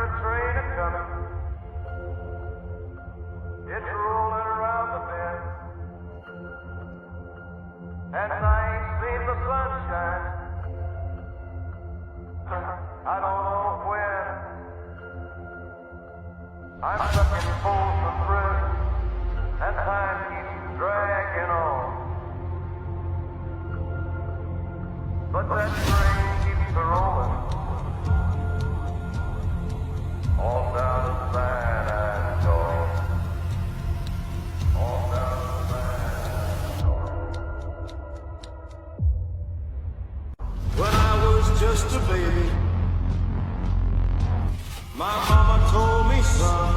a train a-coming. It's rolling around the bend. And I ain't seen the sunshine. I don't know when. I'm stuck in Folsom Prison, and time keeps dragging on. But that train keeps a-rolling, all down to San Antonio. All down to San Antonio. When I was just a baby, my mama told me, son,